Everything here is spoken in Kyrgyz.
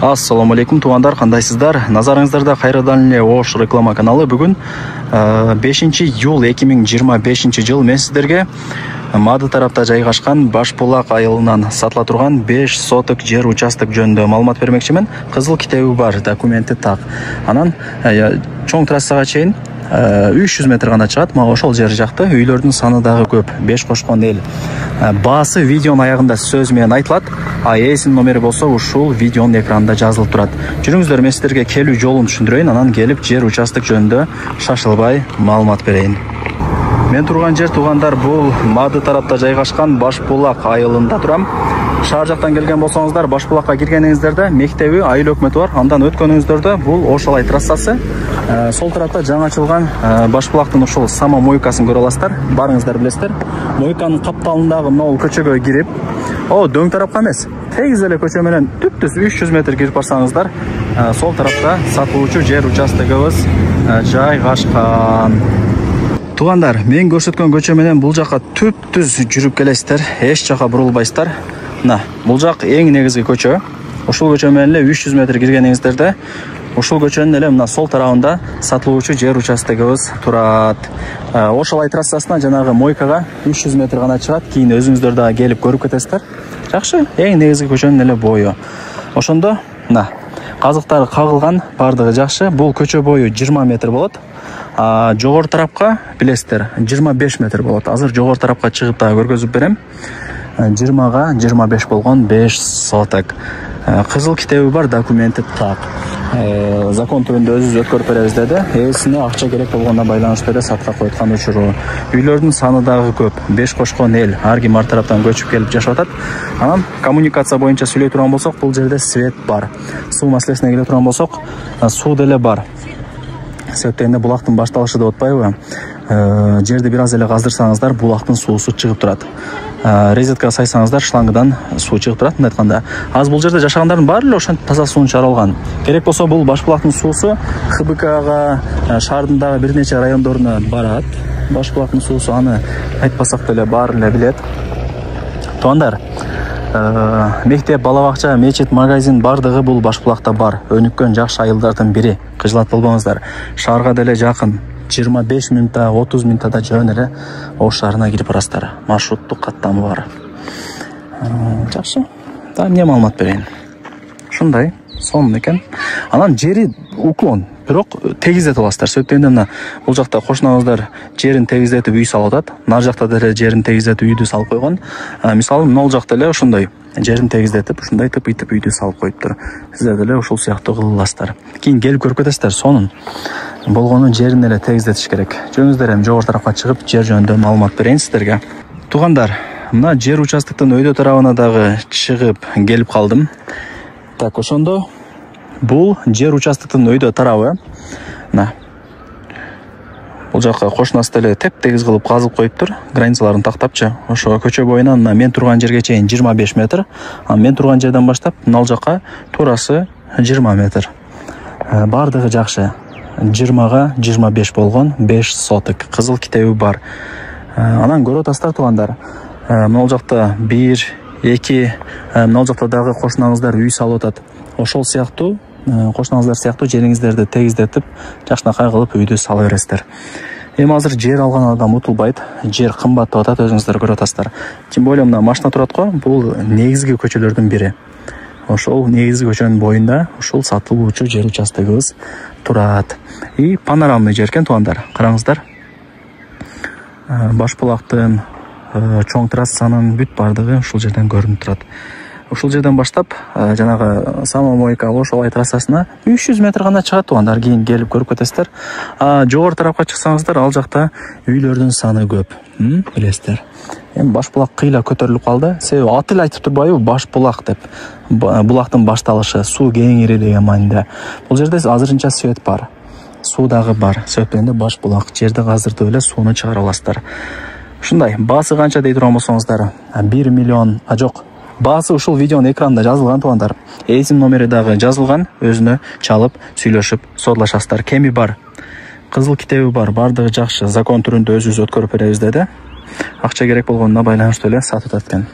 Ассаламу алейкум туугандар, кандайсыздар? Назарыңыздарда кайрадан эле Ош реклама каналы. Бүгүн 5-июль 2025 жыл мен сиздерге Мады тарапта жайгашкан Башбулак айылынан сатыла турган 5 соток жер участок жөнүндө маалымат бермекчимин. Кызыл китеби бар, документи так. Анан чоң трассага чейин 300 метр гана чыгат. Мага ошол жер жакты. Үйлөрдүн саны дагы көп. 5 кошкон эл. Баасы видеонун аягында сөз менен айтылат. АЭСин номери болсо ушул видеонун экранында жазылып турат. Жүрүңүздөр, мен сиздерге келүү жолун түшүндүрөйүн, анан келип жер участок жөнүндө шашылбай маалымат берейин. Мен турган жер туугандар, бул Мады тарапта жайгашкан Башбулак айылында турам. Шаар жактан келген болсоңуздар, Башбулакка киргениңиздерде мектеби, айыл өкмөтү бар. Андан өткөнүңүздөрдө бул Ошолай трассасы. Сол тарапта жаңы ачылган Башбулактын ушул Сама мойкасын көрө аласыздар. Барыңыздар, билесиздер. Мойканын капталындагы могул көчөгө кирип, дөң тарапка эмес, тегиз эле көчө менен түптүз 300 метр кирип барсаңыздар, сол тарапта сатылуучу жер участогубуз жайгашкан. Туугандар, мен көрсөткөн көчө менен бул жака түптүз жүрүп келесиздер, эч жака бурулбайсыздар. Мына, бул жак эң негизги көчө. Ушул көчө менен эле 300 метр киргениңиздерде, ушул көчөнүн эле мына сол тарабында сатылуучу жер участогубуз турат. Ошолай трассасына жанагы мойкага 300 метр гана чыгат. Кийин өзүңүздөр дагы келип көрүп кетесиздер. Жакшы, эң негизги көчөнүн эле бою. Ошондо мына казыктары кагылган, бардыгы жакшы. Бул көчө бою 20 метр болот. Жогору тарапка билесиздер 25 метр болот. Азыр жогору тарапка чыгып дагы көргөзүп берем. 20га 25 болгон 5 соток. Кызыл китеби бар, документи так. Закон түрүндө өзүбүз өткөрүп беребиз деди. Ээсине акча керек болгонуна байланыштуу эле сатка койгон учуру. Үйлөрдүн саны дагы көп. 5 кошкон эл ар ким ар тараптан көчүп келип жашап атат. Анан коммуникация боюнча сүйлөй турган болсок, бул жерде свет бар. Суу маселесине келе турган болсок, суу деле бар. Себептен булактын башталышы деп атпайбы? Жерди бир аз эле каздырсаңыздар, булактын суусу чыгып турат. Резеткага сайсаңыздар, шлангыдан суу чыгып турат. Мындай айтканда, аз бул жерде жашагандардын баары эле ошентип таза сууну чыгара. Керек болсо бул Башбулактын суусу ХБКга, шаардын дагы бир нече райондоруна барат. Башбулактын суусу, аны айтпасак деле баары эле билет. Туугандар, мектеп, бала бакча, мечит, магазин бардыгы бул Башбулакта бар. Өнүккөн жакшы айылдардын бири. Кыжылат болбоңуздар. Шаарга деле жакын. 25 минутта, 30 минутта жөн эле Ош шаарына кирип барасыздар. Маршруттук каттамы бар. Жакшы. Да, эмне маалымат берейин? Ушундай, сонун экен. Анан жери уклон, бирок тегиздетип аласыздар. Сөйткөндө мына бул жакта кошуңуздар жерин тегиздетип үй салып атат. Нар жакта деле жерин тегиздетип үйдү салып койгон. Мисалы, мына жакта эле ошондой жерин тегиздетип, ушундай тып-итип үйдү салып коюптур. Сиздер деле ушул сыяктуу кыласыздар. Кийин келип көрүп кетесиздер, сонун болгонун жерин эле тегиздетиш керек. Жөнүңүздөр эми жогору тарапка чыгып, жер жөнүндө маалымат берейин сиздерге. Туугандар, мына жер участоктун өйдө тарабына дагы чыгып келип калдым. Так, ошондо бул жер участоктун өйдө тарабы. Мына бул жакка кошунасы деле теп-тегиз кылып казып коюптур, границаларын тактапчы. Ошо көчө боюнан мына мен турган жерге чейин 25 метр, а мен турган жерден баштап мына жакка туурасы 20 метр. Бардыгы жакшы. 20га 25 болгон 5 соток. Кызыл китеби бар. Анан көрүп атасыздар туугандар. Мына жакта 1, 2, мына жакта дагы кошунаңыздар үй салып атат. Ошол сыяктуу кошунаңыздар сыяктуу жериңиздерди тегиздетип, жакшынакай кылып үйдү сала бересиздер. Эми азыр жер алган адам утулбайт. Жер кымбат деп атат, өзүңүздөр көрүп атасыздар. Тем более мына машина турат го, бул негизги көчөлөрдүн бири. Ошол негизги көчөнүн боюнда ушул сатылуучу жер участогубуз турат. И панорамный жер экен туугандар. Караңыздар. Башбулактын чоң трассанын бүт бардыгы ушул жерден көрүнүп турат. Ушул жерден баштап жанагы Сама мойка Ошолай трассасына 300 метр гана чыгат туугандар. Кийин келип көрүп кетесиздер. Жогору тарапка чыксаңыздар, ал жакта үйлөрдүн саны көп. Билесиздер. Эми Башбулак кыйла көтөрүлүп калды. Себеби аты эле айтып турбайбы, Башбулак деп. Булактын башталышы, суу кеңири деген маанидә. Бул жерде азырынча свет бар. Суу дагы бар. Себептен Башбулак жерди каздыртып эле сууну чыгара аласыздар. Ушундай, баасы канча дей турган болсоңуздар, 1 миллион, жок. Баасы ушул видеонун экранында жазылган туугандар. ЭСИМ номери дагы жазылган, өзүнө чалып, сүйлөшүп, содулашасыздар. Кеми бар. Кызыл китеби бар, бардыгы жакшы. Закон түрүндө өзүбүз өткөрүп беребиз деди. Акча керек болгонуна байланыштуу эле сатып атат экен.